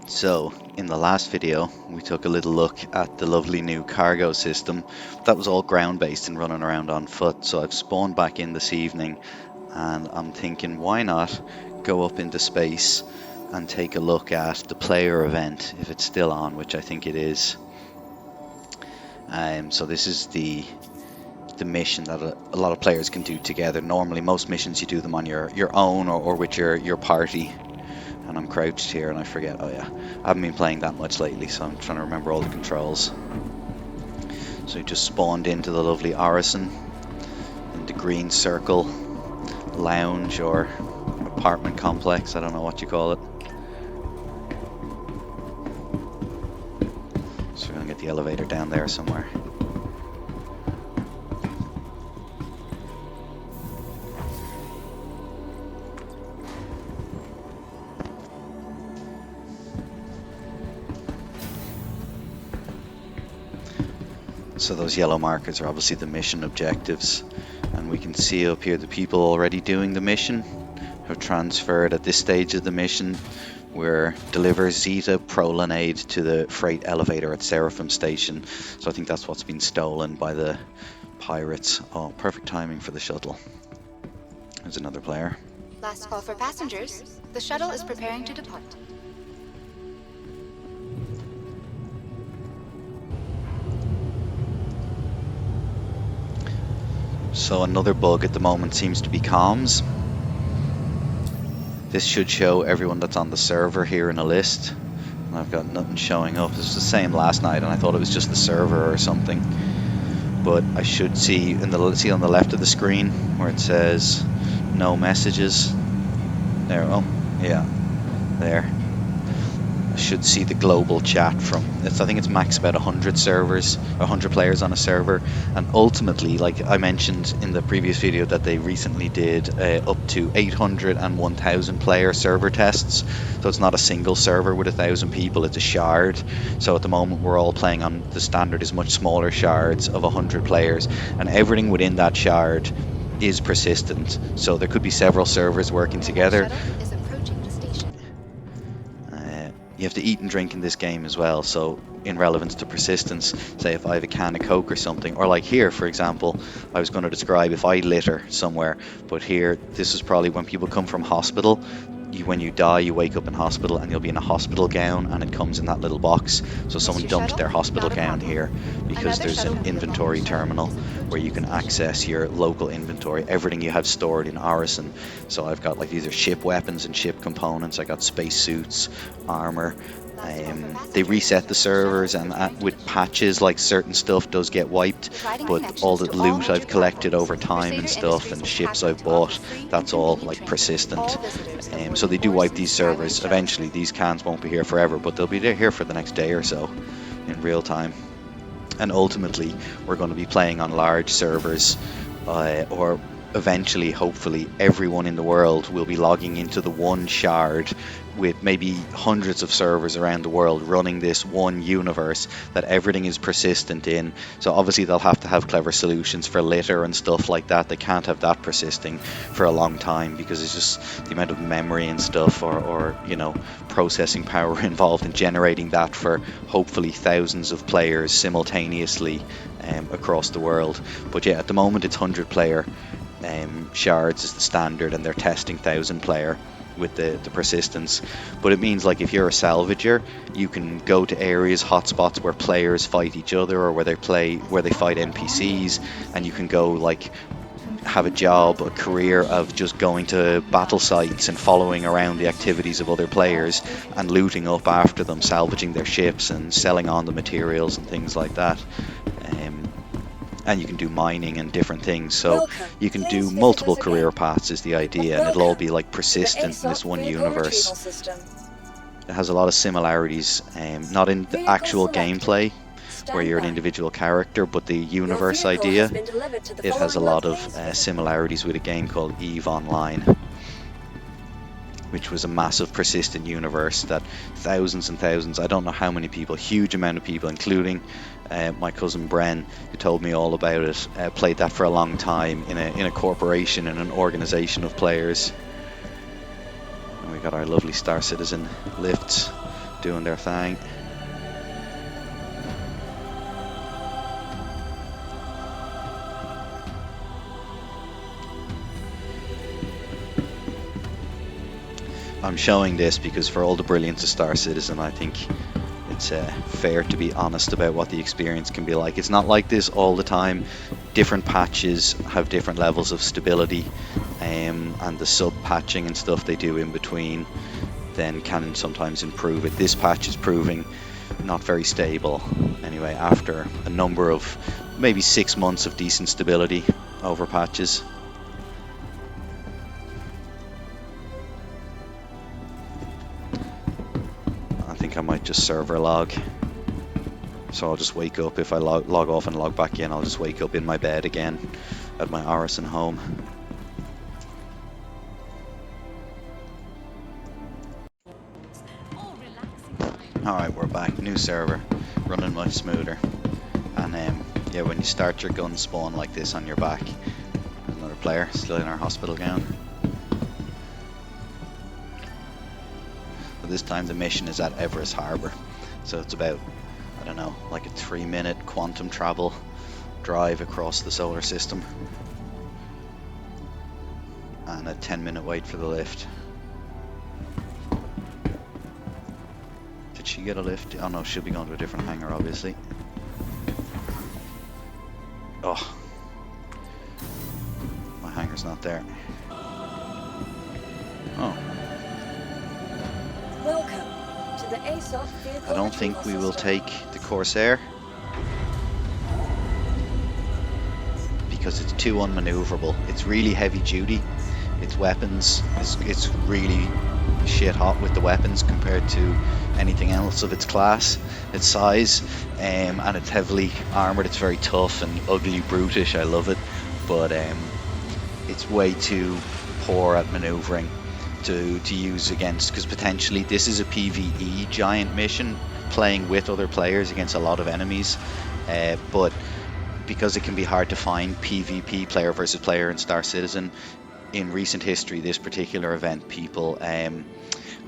So, in the last video, we took a little look at the lovely new cargo system. That was all ground-based and running around on foot, so I've spawned back in this evening, and I'm thinking, why not go up into space and take a look at the player event, if it's still on, which I think it is. So this is the mission that a lot of players can do together. Normally, most missions you do them on your own or with your party. And I'm crouched here and I forget, oh yeah, I haven't been playing that much lately, so I'm trying to remember all the controls. So we just spawned into the lovely Orison, in the green circle lounge or apartment complex, I don't know what you call it. So we're gonna get the elevator down there somewhere. So those yellow markers are obviously the mission objectives, and we can see up here the people already doing the mission have transferred at this stage of the mission where deliver Zeta Prolonade to the freight elevator at Seraphim Station. So I think that's what's been stolen by the pirates. Oh, perfect timing for the shuttle. There's another player. Last call for passengers. The shuttle is preparing to depart. So another bug at the moment seems to be comms. This should show everyone that's on the server here in a list. And I've got nothing showing up. It was the same last night and I thought it was just the server or something. But I should see on the left of the screen where it says no messages. There, oh, yeah, there. I should see the global chat from, I think it's max about 100 servers, 100 players on a server, and ultimately, like I mentioned in the previous video, that they recently did up to 800 and 1,000 player server tests. So it's not a single server with 1,000 people, it's a shard. So at the moment we're all playing on the standard is much smaller shards of 100 players, and everything within that shard is persistent. So there could be several servers working together. You have to eat and drink in this game as well, so in relevance to persistence, say if I have a can of Coke or something, or like here for example, I was going to describe if I litter somewhere, but here this is probably when people come from hospital. When you die, you wake up in hospital and you'll be in a hospital gown, and it comes in that little box. So someone dumped their hospital gown here because there's an inventory terminal where you can access your local inventory, everything you have stored in Orison. So I've got like these are ship weapons and ship components. I got space suits, armor. They reset the servers, and with patches, like certain stuff does get wiped, but all the loot I've collected over time and stuff, and ships I've bought, that's all like persistent. So they do wipe these servers. Eventually, these cans won't be here forever, but they'll be here for the next day or so in real time. And ultimately, we're going to be playing on large servers, or eventually, hopefully, everyone in the world will be logging into the one shard with maybe hundreds of servers around the world running this one universe that everything is persistent in. So obviously they'll have to have clever solutions for litter and stuff like that. They can't have that persisting for a long time because it's just the amount of memory and stuff or you know, processing power involved in generating that for hopefully thousands of players simultaneously across the world. But yeah, at the moment it's 100 player shards is the standard, and they're testing 1,000 player with the persistence. But it means like if you're a salvager, you can go to areas, hotspots where players fight each other or where they fight NPCs, and you can go like have a job, a career of just going to battle sites and following around the activities of other players and looting up after them, salvaging their ships and selling on the materials and things like that. And you can do mining and different things, so you can do multiple career paths is the idea, and it'll all be like persistent in this one universe. It has a lot of similarities, not in the actual gameplay where you're an individual character, but the universe idea, it has a lot of similarities with a game called EVE Online, which was a massive persistent universe that thousands and thousands, I don't know how many people, huge amount of people, including my cousin Bren, who told me all about it, played that for a long time in a corporation, in an organization of players. And we got our lovely Star Citizen lifts doing their thing. I'm showing this because for all the brilliance of Star Citizen, I think it's fair to be honest about what the experience can be like. It's not like this all the time. Different patches have different levels of stability, and the sub-patching and stuff they do in between then can sometimes improve it. This patch is proving not very stable. Anyway, after a number of maybe 6 months of decent stability over patches. I think I might just server log. So I'll just wake up, if I log off and log back in, I'll just wake up in my bed again at my Orison home. Alright, we're back. New server. Running much smoother. And yeah, when you start your gun spawn like this on your back, there's another player still in our hospital gown. But this time the mission is at Everest Harbour. So it's about, I don't know, like a 3-minute quantum travel drive across the solar system. And a 10-minute wait for the lift. Did she get a lift? Oh no, she'll be going to a different hangar, obviously. Oh. My hangar's not there. Oh. Welcome to the ASOC vehicle. I don't think we will take the Corsair. Because it's too unmaneuverable. It's really heavy duty. Its weapons, it's really shit hot with the weapons compared to anything else of its class, its size, and it's heavily armored. It's very tough and ugly, brutish. I love it, but it's way too poor at maneuvering to use against, because potentially this is a PvE giant mission, playing with other players against a lot of enemies, but because it can be hard to find PvP, player versus player, in Star Citizen, in recent history, this particular event, people,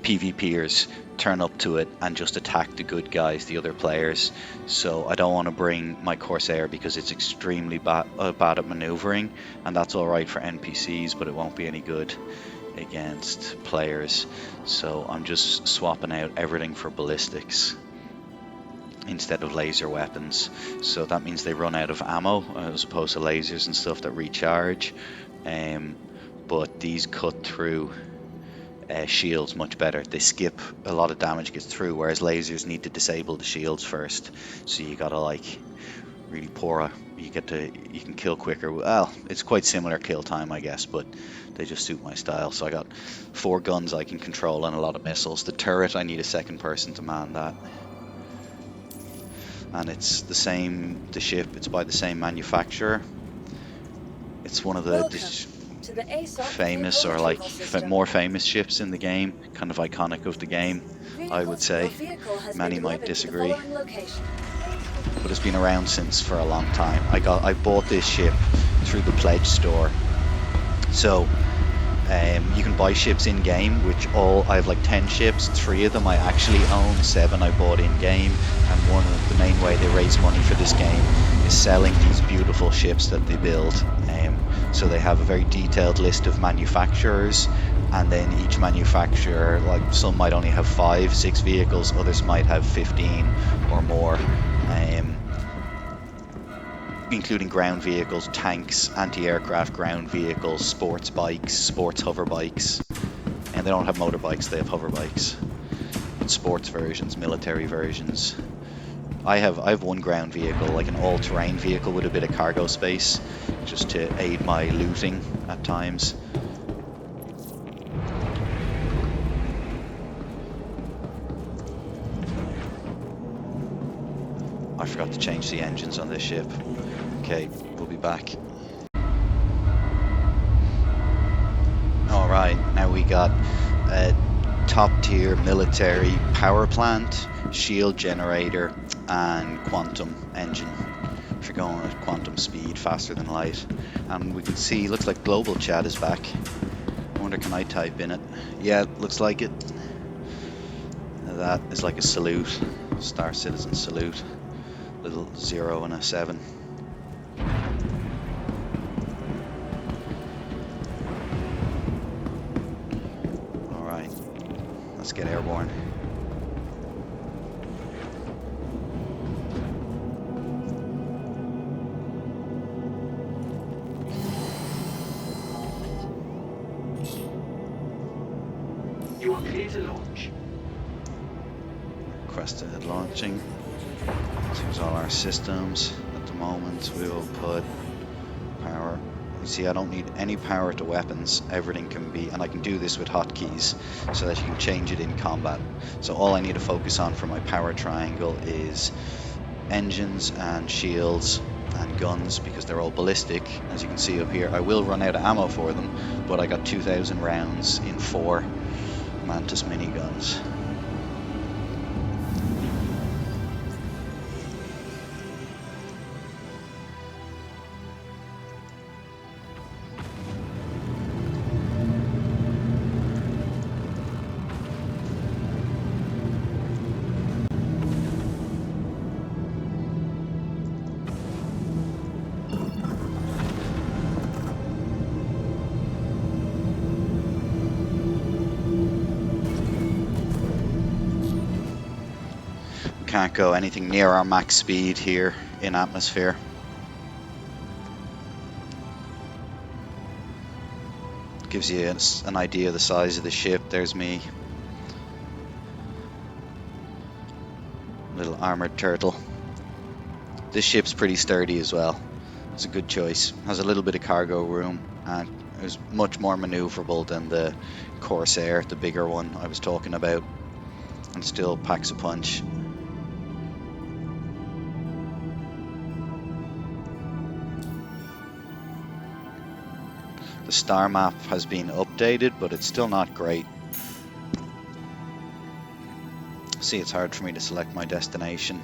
PvPers, turn up to it and just attack the good guys, the other players. So I don't want to bring my Corsair because it's extremely bad at maneuvering, and that's alright for NPCs, but it won't be any good against players. So I'm just swapping out everything for ballistics instead of laser weapons. So that means they run out of ammo as opposed to lasers and stuff that recharge. But these cut through shields much better. They skip, a lot of damage gets through, whereas lasers need to disable the shields first. So you gotta like really pour you can kill quicker. Well, it's quite similar kill time, I guess, but they just suit my style. So I got 4 guns I can control and a lot of missiles. The turret, I need a second person to man that. And it's the same, the ship, it's by the same manufacturer. It's one of the famous, or like more famous ships in the game, kind of iconic of the game, I would say. Many might disagree, but it's been around since for a long time. I bought this ship through the pledge store, so you can buy ships in game, which I have like 10 ships. 3 of them I actually own, 7 I bought in game, and one of the main way they raise money for this game is selling these beautiful ships that they build. So they have a very detailed list of manufacturers, and then each manufacturer, like some might only have 5, 6 vehicles, others might have 15 or more, including ground vehicles, tanks, anti-aircraft ground vehicles, sports bikes, sports hover bikes, and they don't have motorbikes, they have hover bikes, but sports versions, military versions. I have one ground vehicle, like an all-terrain vehicle with a bit of cargo space, just to aid my looting at times. I forgot to change the engines on this ship. Okay, we'll be back. Alright, now we got a top-tier military power plant, shield generator, and quantum engine for going at quantum speed, faster than light. And we can see, looks like global chat is back. I wonder, can I type in it? Yeah, looks like it. that is like a salute, Star Citizen salute, little 0 and a 7. Alright, let's get airborne. You are clear to launch. Requested launching. Seems all our systems. At the moment we will put power. You see, I don't need any power to weapons. Everything can be, and I can do this with hotkeys so that you can change it in combat. So all I need to focus on for my power triangle is engines and shields and guns, because they're all ballistic, as you can see up here. I will run out of ammo for them, but I got 2,000 rounds in 4 Mantis miniguns. Can't go anything near our max speed here in atmosphere. Gives you an idea of the size of the ship. There's me. Little armored turtle. This ship's pretty sturdy as well. It's a good choice. Has a little bit of cargo room and is much more maneuverable than the Corsair, the bigger one I was talking about, and still packs a punch. The star map has been updated, but it's still not great. See, it's hard for me to select my destination.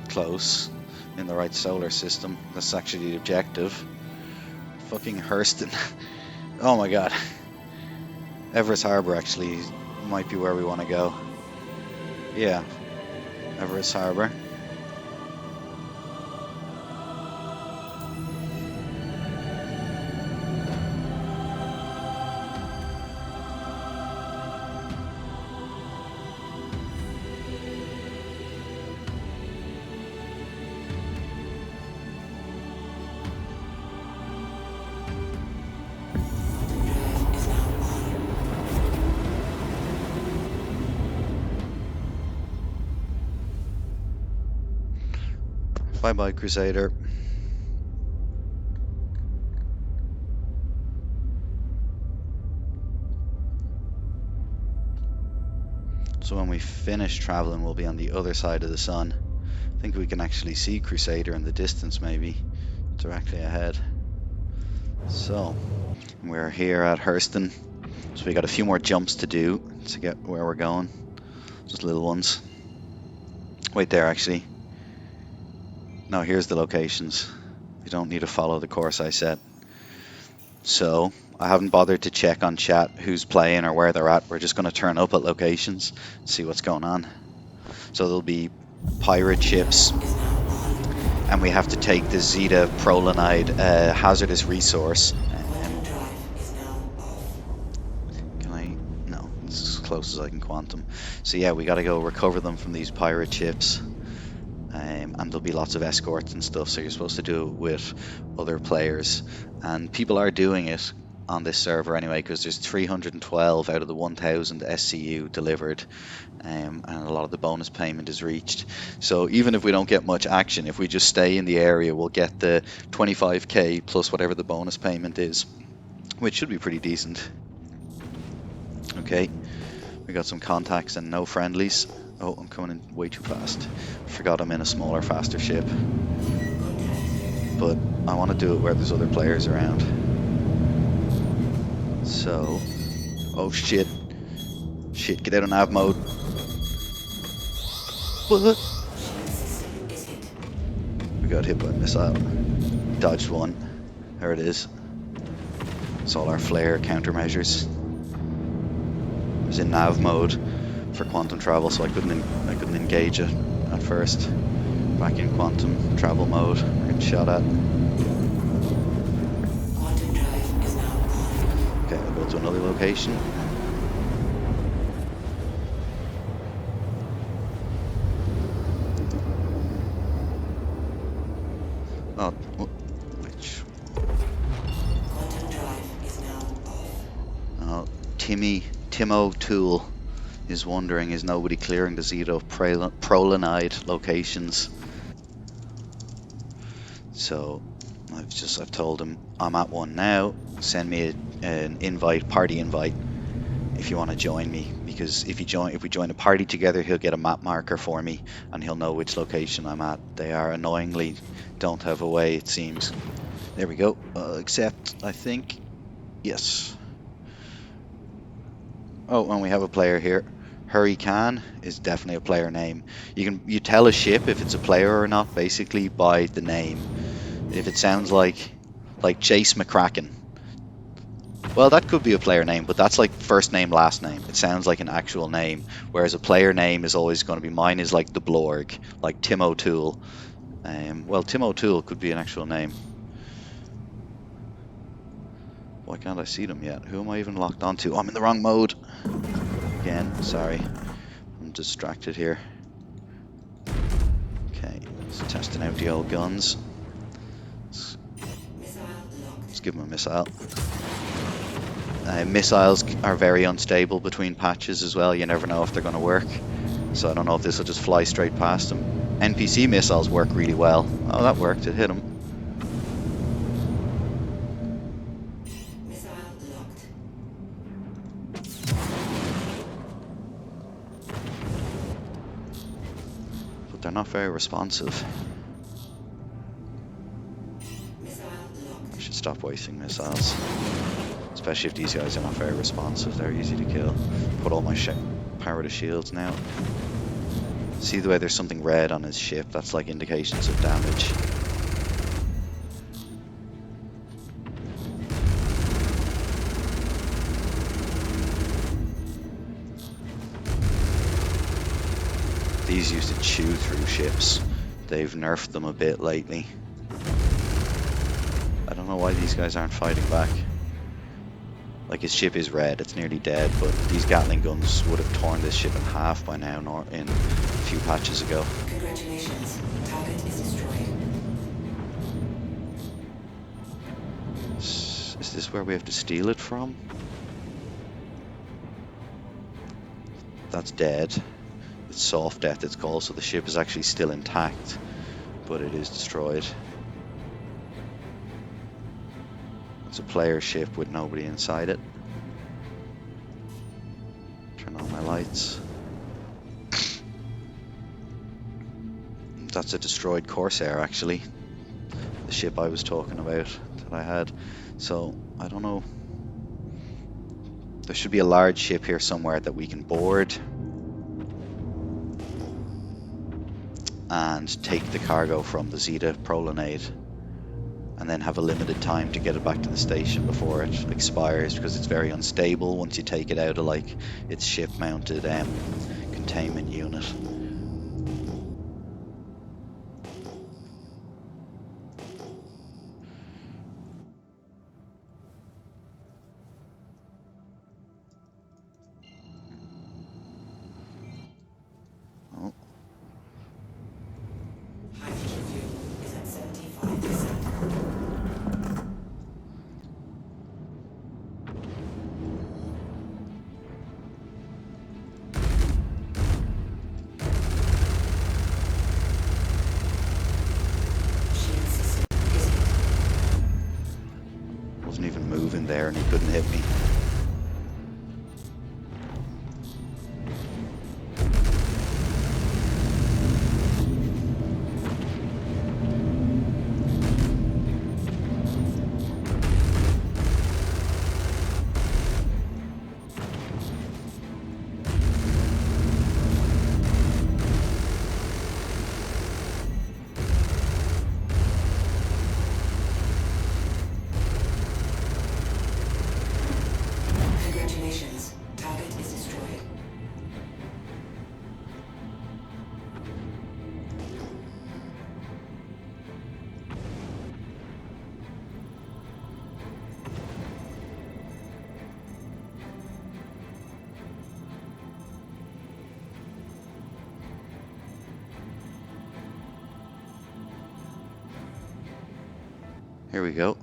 Close, in the right solar system. That's actually the objective. Fucking Hurston. Oh my god. Everest Harbour actually might be where we want to go. Yeah, Everest Harbour. Bye bye, Crusader. So when we finish traveling, we'll be on the other side of the sun. I think we can actually see Crusader in the distance, maybe directly ahead. So we're here at Hurston. So we got a few more jumps to do to get where we're going. Just little ones. Wait there, actually. No, here's the locations. You don't need to follow the course I set. So, I haven't bothered to check on chat who's playing or where they're at. We're just going to turn up at locations, see what's going on. So there'll be pirate ships, and we have to take the Zeta Prolanide hazardous resource. Can I? No, it's as close as I can quantum. So yeah, we got to go recover them from these pirate ships. And there'll be lots of escorts and stuff, so you're supposed to do it with other players, and people are doing it on this server anyway, because there's 312 out of the 1000 SCU delivered, and a lot of the bonus payment is reached. So even if we don't get much action, if we just stay in the area, we'll get the 25k plus whatever the bonus payment is, which should be pretty decent. Okay, we got some contacts and no friendlies. Oh, I'm coming in way too fast. Forgot I'm in a smaller, faster ship. But I want to do it where there's other players around. So... Oh shit. Shit, get out of nav mode. What? We got hit by a missile. Dodged one. There it is. It's all our flare countermeasures. was in nav mode for quantum travel, so I couldn't engage it at first. Back in quantum travel mode, we're getting shot at. Okay, I'll go to another location. Oh, which? Oh, Timo Tool is wondering, is nobody clearing the Zeta Prolinide locations? So I've told him I'm at one now. Send me an invite, party invite, if you want to join me. Because if we join a party together, he'll get a map marker for me, and he'll know which location I'm at. They are annoyingly don't have a way, it seems. There we go. Accept, I think. Yes. Oh, and we have a player here. Hurricane is definitely a player name. You tell a ship if it's a player or not basically by the name. If it sounds like Chase McCracken, well, that could be a player name, but that's like first name, last name. It sounds like an actual name, whereas a player name is always going to be, mine is like the Blorg, like Tim O'Toole. Well, Tim O'Toole could be an actual name. Why can't I see them yet? Who am I even locked onto? Oh, I'm in the wrong mode. Again, sorry. I'm distracted here. Okay, so testing out the old guns. Let's give him a missile. Missiles are very unstable between patches as well. You never know if they're going to work. So I don't know if this will just fly straight past them. NPC missiles work really well. Oh, that worked. It hit him. But they're not very responsive. I should stop wasting missiles. Especially if these guys are not very responsive, they're easy to kill. Put all my power to shields now. See the way there's something red on his ship? That's like indications of damage. These used to chew through ships. They've nerfed them a bit lately. I don't know why these guys aren't fighting back. Like, his ship is red, it's nearly dead, but these Gatling guns would have torn this ship in half by now, in a few patches ago. Congratulations. Target is destroyed. Is this where we have to steal it from? That's dead. It's soft death, it's called, so the ship is actually still intact, but it is destroyed. It's a player ship with nobody inside it. Turn on my lights. That's a destroyed Corsair, actually. The ship I was talking about that I had. So, I don't know. There should be a large ship here somewhere that we can board and take the cargo from the Zeta Prolinide, and then have a limited time to get it back to the station before it expires, because it's very unstable once you take it out of like its ship mounted containment unit. Oh. Hydrogen fuel is at 75%. Shield system is hit. Wasn't even moving there and he couldn't hit me. Here we go.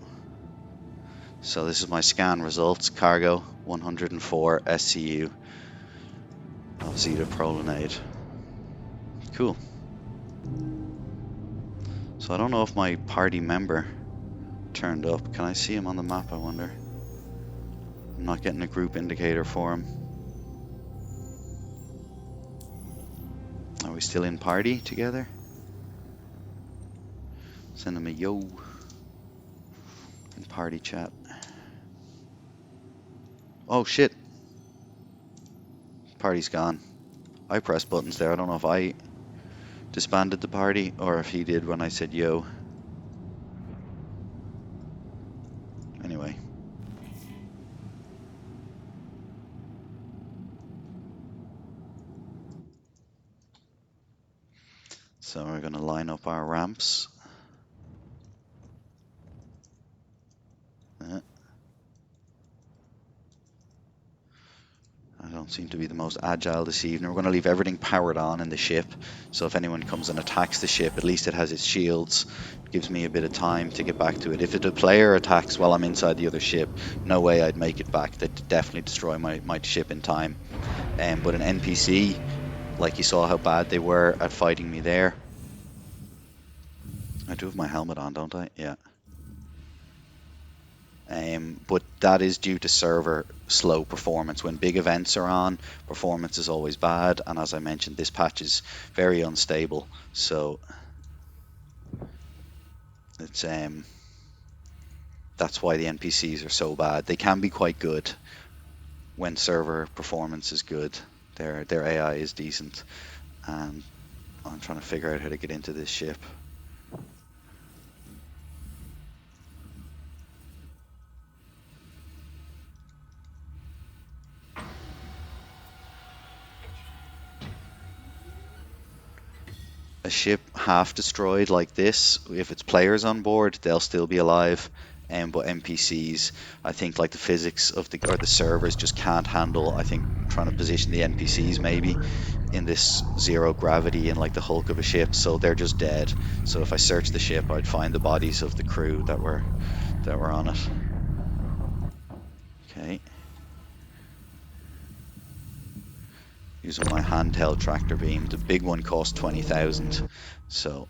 So this is my scan results. Cargo 104 SCU of Zeta Prolinade. Cool. So I don't know if my party member turned up. Can I see him on the map, I wonder? I'm not getting a group indicator for him. Are we still in party together? Send him a yo in party chat. Oh shit. Party's gone. I pressed buttons there. I don't know if I disbanded the party or if he did when I said yo. Anyway. So we're going to line up our ramps. I don't seem to be the most agile this evening. We're going to leave everything powered on in the ship. So if anyone comes and attacks the ship, at least it has its shields. It gives me a bit of time to get back to it. If a player attacks while I'm inside the other ship, no way I'd make it back. They'd definitely destroy my ship in time. But an NPC, like you saw how bad they were at fighting me there. I do have my helmet on, don't I? Yeah. But that is due to server slow performance. When big events are on, performance is always bad, and as I mentioned, this patch is very unstable, so it's that's why the NPCs are so bad. They can be quite good when server performance is good. Their AI is decent, and I'm trying to figure out how to get into this ship. A ship half destroyed like this, if it's players on board, they'll still be alive. But NPCs, I think, like the physics of the servers just can't handle, I think, trying to position the NPCs maybe in this zero gravity and like the hulk of a ship, so they're just dead. So if I search the ship, I'd find the bodies of the crew that were on it. Okay. Using my handheld tractor beam. The big one cost 20,000, so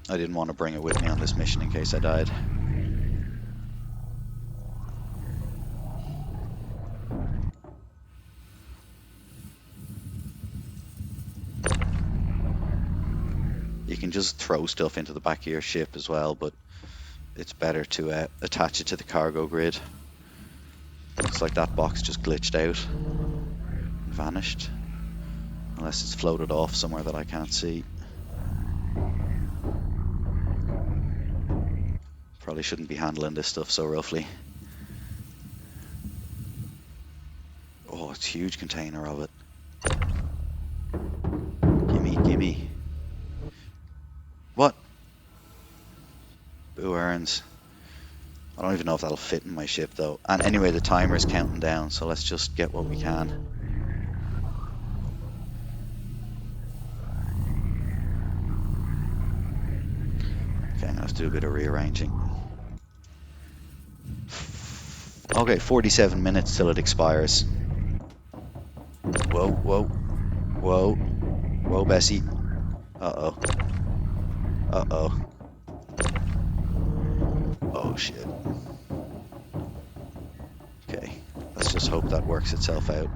I didn't want to bring it with me on this mission in case I died. You can just throw stuff into the back of your ship as well, but it's better to attach it to the cargo grid. Looks like that box just glitched out, vanished. Unless it's floated off somewhere that I can't see. Probably shouldn't be handling this stuff so roughly. Oh, it's a huge container of it. Gimme. What? Boo earns. I don't even know if that'll fit in my ship though. And anyway, the timer is counting down, so let's just get what we can. Okay, let's do a bit of rearranging. Okay, 47 minutes till it expires. Whoa, Bessie. Uh-oh. Oh, shit. Okay, let's just hope that works itself out.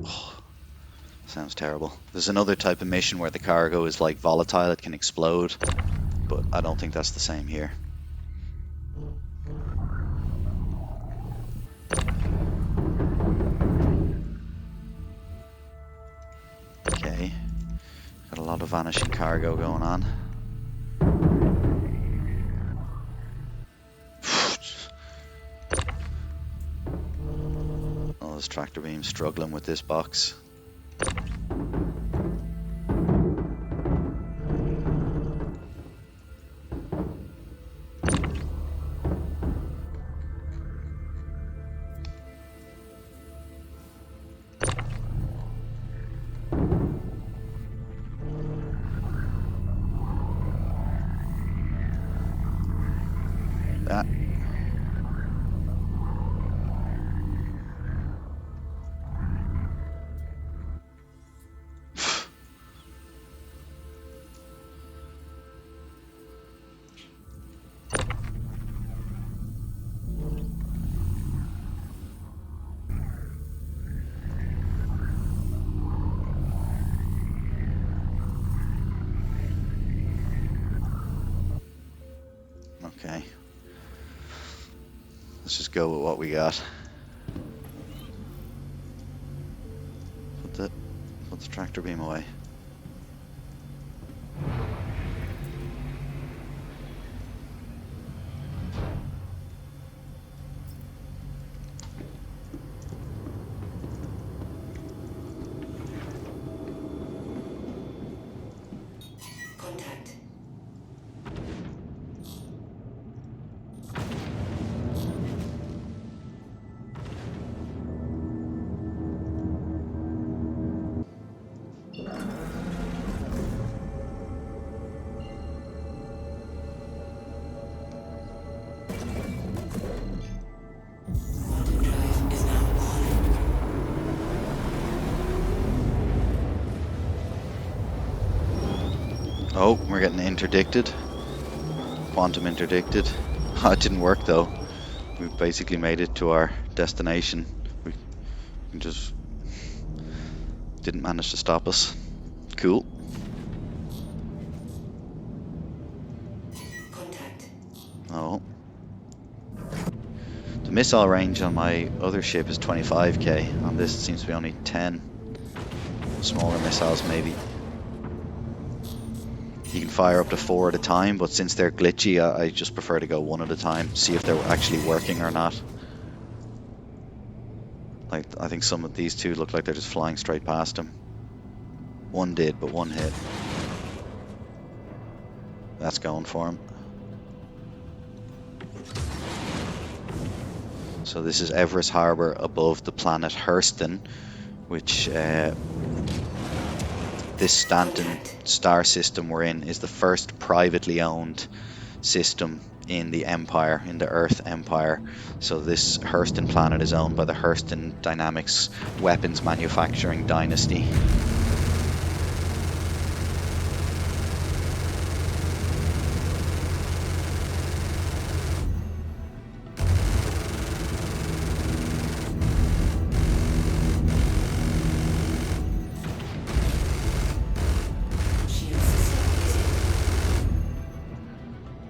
Oh, sounds terrible. There's another type of mission where the cargo is like volatile, it can explode, but I don't think that's the same here. Okay, got a lot of vanishing cargo going on. Oh, this tractor beam struggling with this box. Let's just go with what we got. Put the tractor beam away. Contact. Quantum drive is now on. Oh, we're getting interdicted. Quantum interdicted. Oh, it didn't work though. We basically made it to our destination. We just didn't manage to stop us. Cool. Contact. Oh. The missile range on my other ship is 25k. On this it seems to be only 10. Smaller missiles maybe. You can fire up to 4 at a time, but since they're glitchy, I just prefer to go 1 at a time, see if they're actually working or not. Like, I think some of these two look like they're just flying straight past him. One did, but 1 hit. That's going for him. So this is Everest Harbour above the planet Hurston, which this Stanton star system we're in is the first privately owned system in the Empire, in the Earth Empire. So this Hurston planet is owned by the Hurston Dynamics weapons manufacturing dynasty. Shield system is in.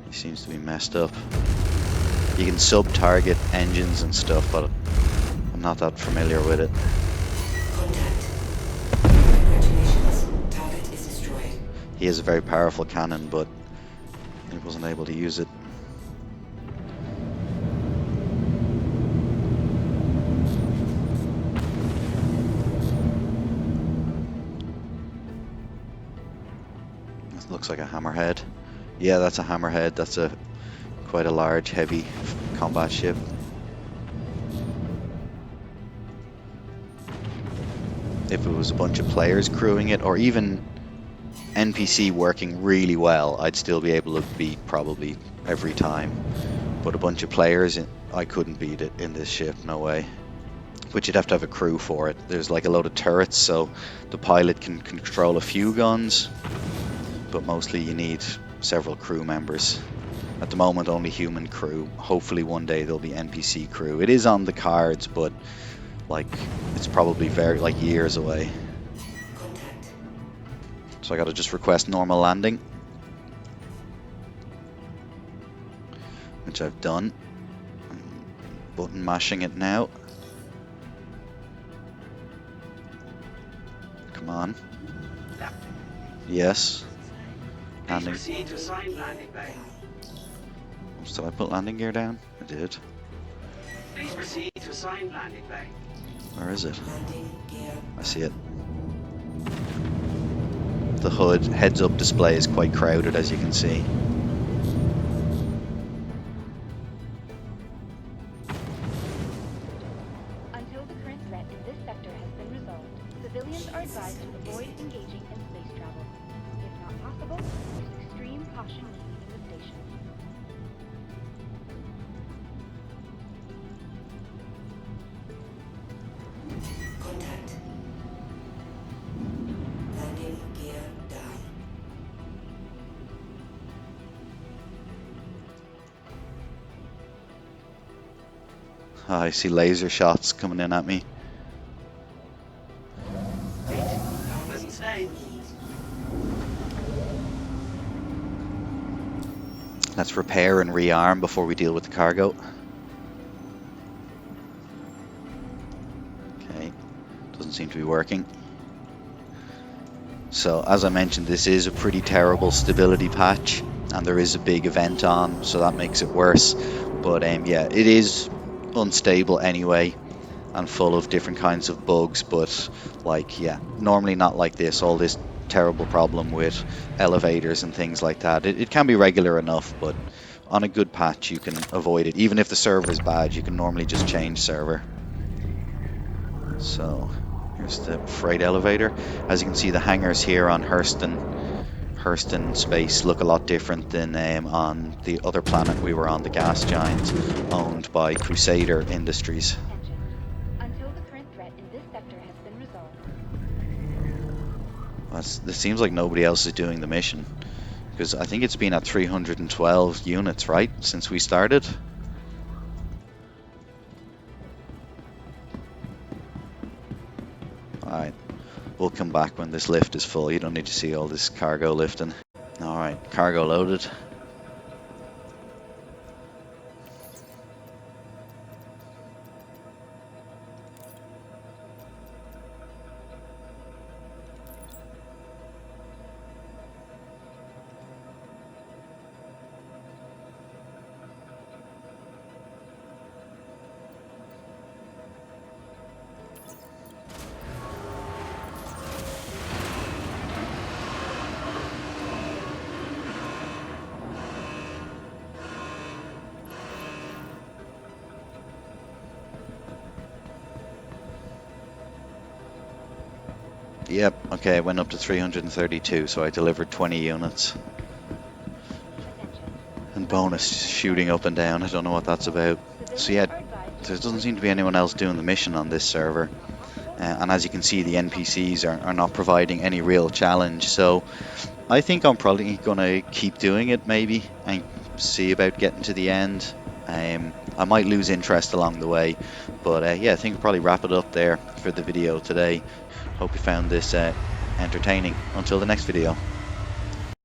He seems to be messed up. You can sub-target engines and stuff, but I'm not that familiar with it. Contact. Congratulations. Target is destroyed. He has a very powerful cannon, but he wasn't able to use it. This looks like a hammerhead. Yeah, that's a hammerhead. That's a quite a large, heavy combat ship. If it was a bunch of players crewing it, or even NPC working really well, I'd still be able to beat probably every time. But a bunch of players, I couldn't beat it in this ship, no way. But you'd have to have a crew for it. There's like a load of turrets, so the pilot can control a few guns, but mostly you need several crew members. At the moment, only human crew. Hopefully one day there'll be NPC crew. It is on the cards, but like it's probably very like years away. Contact. So I gotta just request normal landing, which I've done. Button mashing it now. Come on. Yes. Please Landing. proceed to assigned landing bay. Did I put landing gear down? I did. Please proceed to assigned landing bay. Where is it? Landing gear. I see it. The hood heads-up display is quite crowded, as you can see. Until the current threat in this sector has been resolved, civilians are advised to avoid engaging in space travel. If not possible, use extreme caution when leaving the station. Contact. Landing gear down. Ah, I see laser shots coming in at me. Pleasant stay. Let's repair and rearm before we deal with the cargo. Okay, doesn't seem to be working. So as I mentioned, this is a pretty terrible stability patch, and there is a big event on, so that makes it worse. But yeah, it is unstable anyway, and full of different kinds of bugs. But like, yeah, normally not like this. All this terrible problem with elevators and things like that. It can be regular enough, but on a good patch you can avoid it. Even if the server is bad, you can normally just change server. So here's the freight elevator. As you can see, the hangars here on Hurston Space look a lot different than on the other planet we were on, the gas giant, owned by Crusader Industries. Attention. Until the current threat in this sector has been resolved. It seems like nobody else is doing the mission, because I think it's been at 312 units, right, since we started. Alright, we'll come back when this lift is full. You don't need to see all this cargo lifting. Alright, cargo loaded. Yep, okay, it went up to 332, so I delivered 20 units. Attention. And bonus shooting up and down, I don't know what that's about. So yeah, there doesn't seem to be anyone else doing the mission on this server. And as you can see, the NPCs are not providing any real challenge, so I think I'm probably going to keep doing it maybe, and see about getting to the end. I might lose interest along the way, but yeah, I think I'll probably wrap it up there for the video today. Hope you found this entertaining. Until the next video.